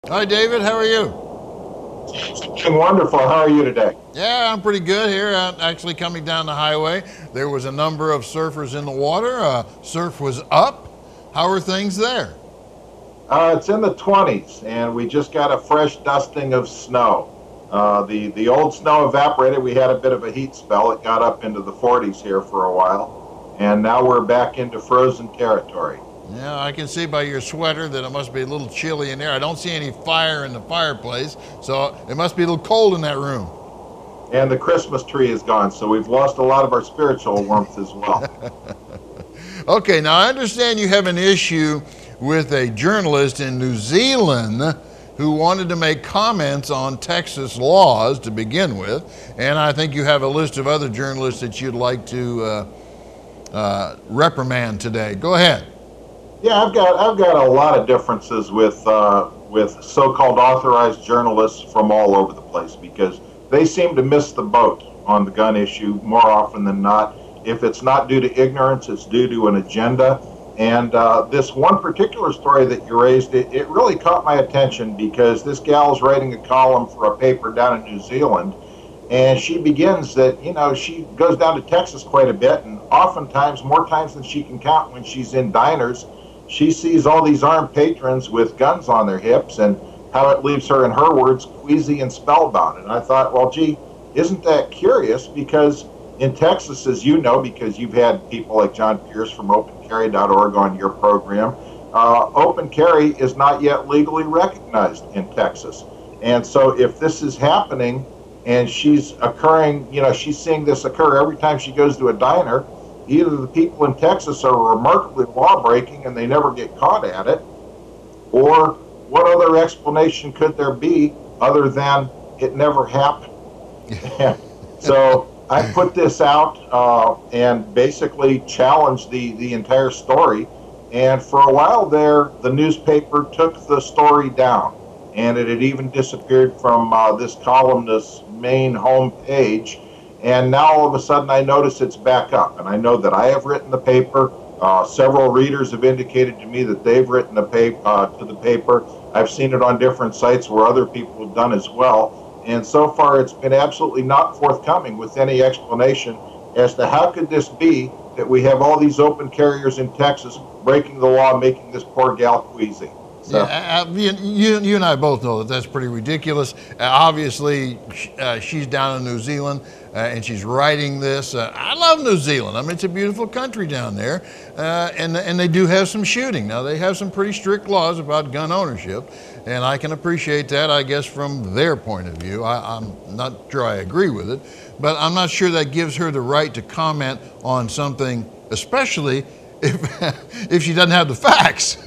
Hi, David. How are you? Doing wonderful. How are you today? Yeah, I'm pretty good here. Actually, coming down the highway, there was a number of surfers in the water. Surf was up. How are things there? It's in the 20s, and we just got a fresh dusting of snow. The old snow evaporated. We had a bit of a heat spell. It got up into the 40s here for a while, and now we're back into frozen territory. Yeah, I can see by your sweater that it must be a little chilly in there. I don't see any fire in the fireplace, so it must be a little cold in that room. And the Christmas tree is gone, so we've lost a lot of our spiritual warmth as well. Okay, now I understand you have an issue with a journalist in New Zealand who wanted to make comments on Texas laws to begin with, and I think you have a list of other journalists that you'd like to reprimand today. Go ahead. Yeah, I've got a lot of differences with so-called authorized journalists from all over the place because they seem to miss the boat on the gun issue more often than not. If it's not due to ignorance, it's due to an agenda. And this one particular story that you raised, it really caught my attention because this gal is writing a column for a paper down in New Zealand, and she begins that, she goes down to Texas quite a bit, and oftentimes, more times than she can count when she's in diners, she sees all these armed patrons with guns on their hips and how it leaves her, in her words, queasy and spellbound. And I thought, well, gee, isn't that curious? Because in Texas, as you know, because you've had people like John Pierce from OpenCarry.org on your program, open carry is not yet legally recognized in Texas. And so if this is happening and she's seeing this occur every time she goes to a diner, either the people in Texas are remarkably law-breaking and they never get caught at it, or what other explanation could there be other than it never happened? So I put this out and basically challenged the entire story. And for a while there, the newspaper took the story down, and it had even disappeared from this columnist's main home page. And now all of a sudden I notice it's back up. And I know that I have written the paper. Several readers have indicated to me that they've written to the paper. I've seen it on different sites where other people have done as well. And so far it's been absolutely not forthcoming with any explanation as to how could this be that we have all these open carriers in Texas breaking the law, making this poor gal queasy. So. Yeah, you and I both know that that's pretty ridiculous. Obviously, she's down in New Zealand and she's writing this. I love New Zealand. I mean, it's a beautiful country down there, and they do have some shooting. Now, they have some pretty strict laws about gun ownership, and I can appreciate that, I guess, from their point of view. I'm not sure I agree with it, but I'm not sure that gives her the right to comment on something, especially if she doesn't have the facts.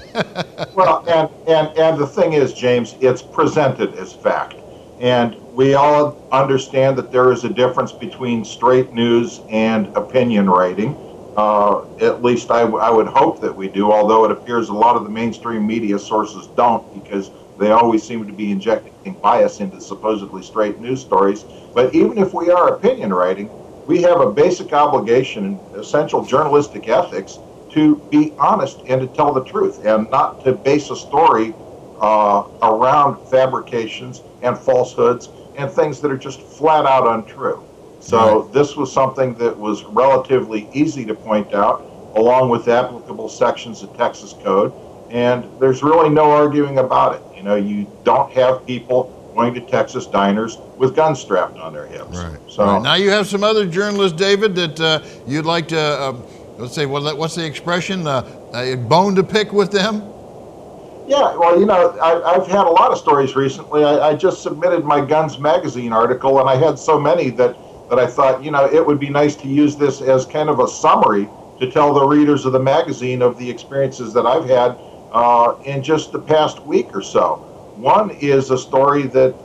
Well, and the thing is, James, it's presented as fact. And we all understand that there is a difference between straight news and opinion writing. At least I would hope that we do, although it appears a lot of the mainstream media sources don't, because they always seem to be injecting bias into supposedly straight news stories. But even if we are opinion writing, we have a basic obligation in essential journalistic ethics to be honest and to tell the truth and not to base a story around fabrications and falsehoods and things that are just flat out untrue. So right. This was something that was relatively easy to point out, along with applicable sections of Texas code, and there's really no arguing about it. You don't have people going to Texas diners with guns strapped on their hips. Right. So right. Now you have some other journalists, David, that you'd like to let's say, what's the expression? A bone to pick with them? Yeah, well, I've had a lot of stories recently. I just submitted my Guns Magazine article, and I had so many that I thought, it would be nice to use this as kind of a summary to tell the readers of the magazine of the experiences that I've had in just the past week or so. One is a story that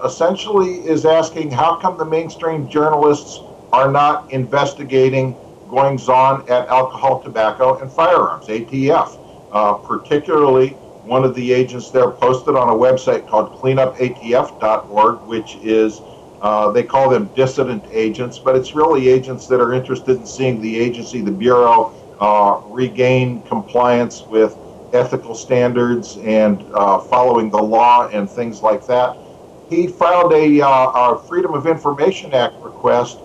essentially is asking how come the mainstream journalists are not investigating goings-on at alcohol, tobacco, and firearms, ATF. Particularly, one of the agents there posted on a website called cleanupatf.org, which is, they call them dissident agents, but it's really agents that are interested in seeing the agency, the Bureau, regain compliance with ethical standards and following the law and things like that. He filed a Freedom of Information Act request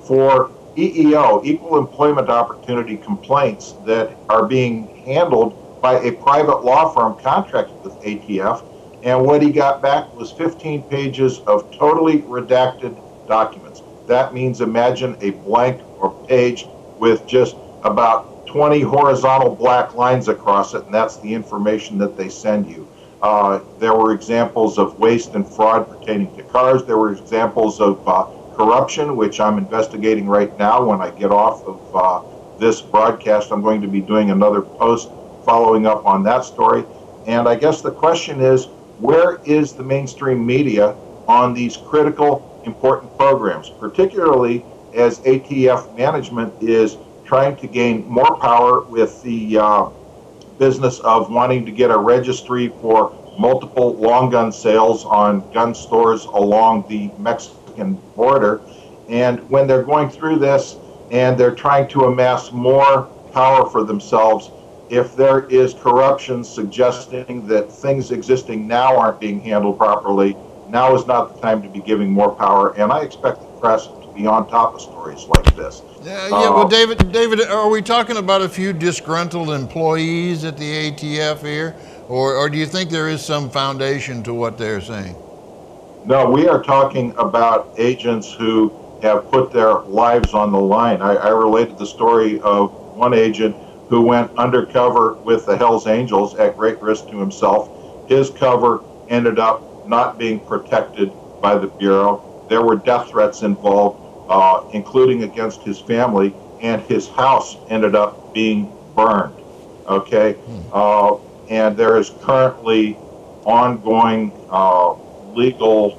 for EEO, Equal Employment Opportunity complaints that are being handled by a private law firm contracted with ATF. And what he got back was 15 pages of totally redacted documents. That means imagine a blank or page with just about 20 horizontal black lines across it, and that's the information that they send you. There were examples of waste and fraud pertaining to cars. There were examples of corruption, which I'm investigating right now. When I get off of this broadcast, I'm going to be doing another post following up on that story. And I guess the question is, where is the mainstream media on these critical, important programs, particularly as ATF management is trying to gain more power with the business of wanting to get a registry for multiple long gun sales on gun stores along the Mexican border. And when they're going through this and they're trying to amass more power for themselves, if there is corruption suggesting that things existing now aren't being handled properly, now is not the time to be giving more power. And I expect the press to be on top of stories like this. Yeah, well, David, are we talking about a few disgruntled employees at the ATF here? Or do you think there is some foundation to what they're saying? No, we are talking about agents who have put their lives on the line. I related the story of one agent who went undercover with the Hells Angels at great risk to himself. His cover ended up not being protected by the Bureau. There were death threats involved, including against his family, and his house ended up being burned. Okay? And there is currently ongoing legal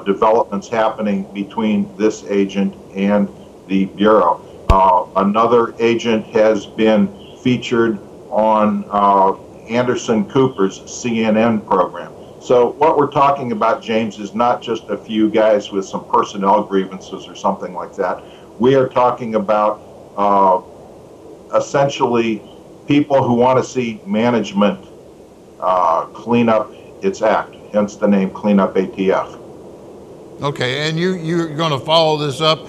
developments happening between this agent and the Bureau. Another agent has been featured on Anderson Cooper's CNN program. So what we're talking about, James, is not just a few guys with some personnel grievances or something like that. We are talking about essentially people who want to see management clean up its act, hence the name Clean Up ATF. Okay, and you're going to follow this up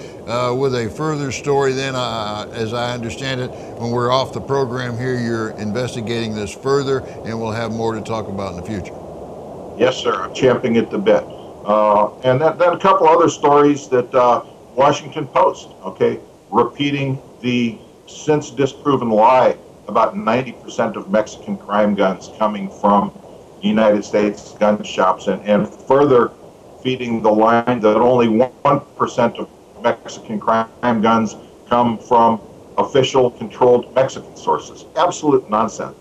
with a further story then, as I understand it. When we're off the program here, you're investigating this further, and we'll have more to talk about in the future. Yes, sir. I'm champing at the bit. And then a couple other stories that Washington Post, okay, repeating the since disproven lie about 90% of Mexican crime guns coming from United States gun shops, and further feeding the line that only 1% of Mexican crime guns come from official controlled Mexican sources. Absolute nonsense.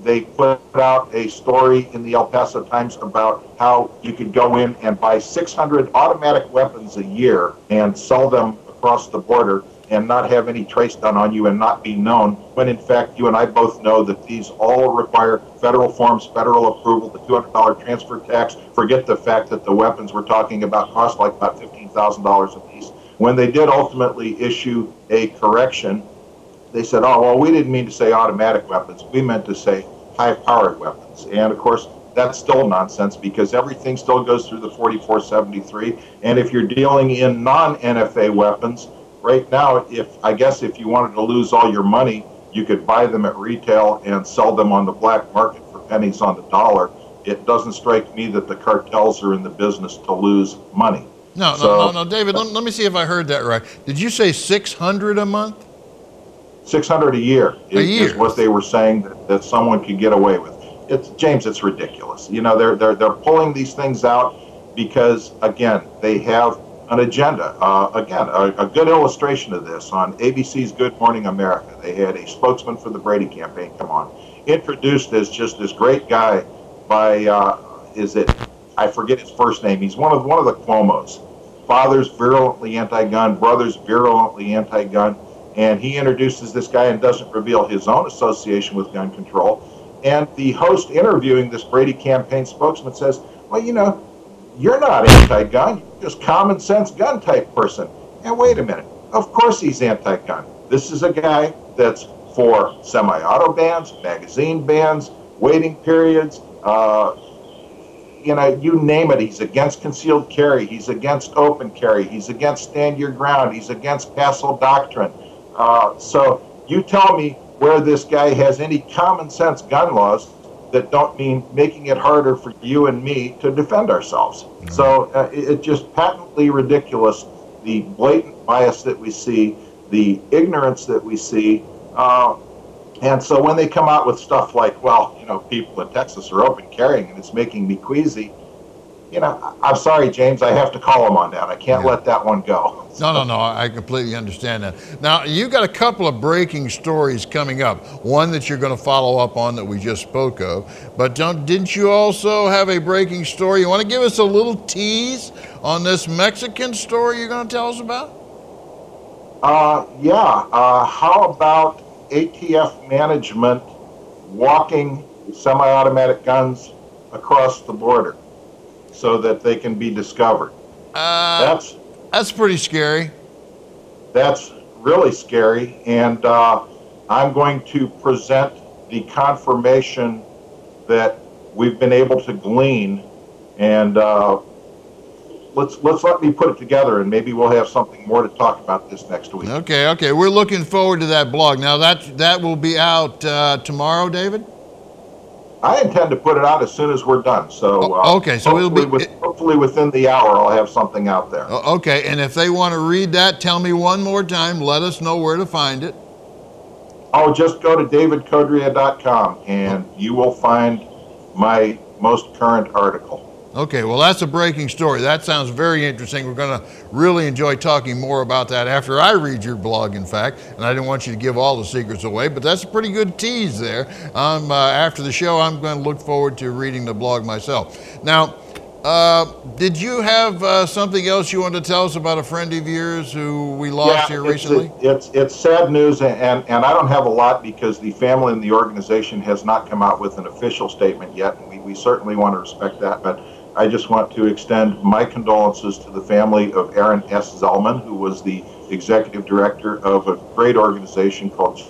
They put out a story in the El Paso Times about how you could go in and buy 600 automatic weapons a year and sell them across the border and not have any trace done on you and not be known, when in fact you and I both know that these all require federal forms, federal approval, the $200 transfer tax. Forget the fact that the weapons we're talking about cost like about $15,000 a piece. When they did ultimately issue a correction, they said, oh, well, we didn't mean to say automatic weapons. We meant to say high-powered weapons. And, of course, that's still nonsense because everything still goes through the 4473. And if you're dealing in non-NFA weapons, right now, I guess if you wanted to lose all your money, you could buy them at retail and sell them on the black market for pennies on the dollar. It doesn't strike me that the cartels are in the business to lose money. No, David, let me see if I heard that right. Did you say 600 a month? 600 a year is what they were saying that someone could get away with. James, it's ridiculous. You know, they're pulling these things out because, again, they have an agenda. Again, a good illustration of this on ABC's Good Morning America. They had a spokesman for the Brady campaign come on, introduced as just this great guy by I forget his first name. He's one of the Cuomos. Father's virulently anti-gun, brother's virulently anti-gun. And he introduces this guy and doesn't reveal his own association with gun control. And the host interviewing this Brady campaign spokesman says, well, you know, you're not anti-gun, you're just common sense gun type person. And wait a minute, of course he's anti-gun. This is a guy that's for semi-auto bans, magazine bans, waiting periods, you name it. He's against concealed carry. He's against open carry. He's against stand your ground. He's against Passel doctrine. So you tell me where this guy has any common sense gun laws that don't mean making it harder for you and me to defend ourselves. Mm-hmm. So it's just patently ridiculous, the blatant bias that we see, the ignorance that we see. And so when they come out with stuff like, well, people in Texas are open carrying and it's making me queasy, I'm sorry, James, I have to call them on that. I can't let that one go. No, I completely understand that. Now, you got a couple of breaking stories coming up. One that you're going to follow up on that we just spoke of. But didn't you also have a breaking story? You want to give us a little tease on this Mexican story you're going to tell us about? How about ATF management walking semi-automatic guns across the border so that they can be discovered? That's pretty scary. That's really scary, and I'm going to present the confirmation that we've been able to glean, and let's let me put it together, and maybe we'll have something more to talk about this next week. Okay. We're looking forward to that blog. Now that will be out tomorrow, David? I intend to put it out as soon as we're done. So so it'll be hopefully within the hour I'll have something out there. Okay, and if they want to read that, tell me one more time. Let us know where to find it. Oh, just go to davidcodrea.com and you will find my most current article. Okay, well, that's a breaking story. That sounds very interesting. We're going to really enjoy talking more about that after I read your blog, in fact. And I didn't want you to give all the secrets away, but that's a pretty good tease there. After the show, I'm going to look forward to reading the blog myself. Now, did you have something else you wanted to tell us about a friend of yours who we lost here recently? It's sad news, and I don't have a lot because the family and the organization has not come out with an official statement yet, and we certainly want to respect that, but I just want to extend my condolences to the family of Aaron S. Zellman, who was the executive director of a great organization called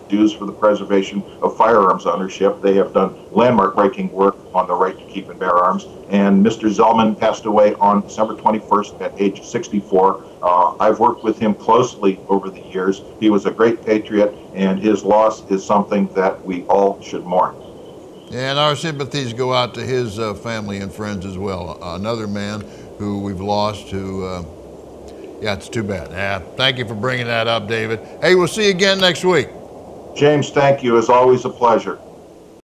Jews for the Preservation of Firearms Ownership. They have done landmark-breaking work on the right to keep and bear arms. And Mr. Zellman passed away on December 21st at age 64. I've worked with him closely over the years. He was a great patriot, and his loss is something that we all should mourn. And our sympathies go out to his family and friends as well. Another man who we've lost who, it's too bad. Thank you for bringing that up, David. Hey, we'll see you again next week. James, thank you. It's always a pleasure.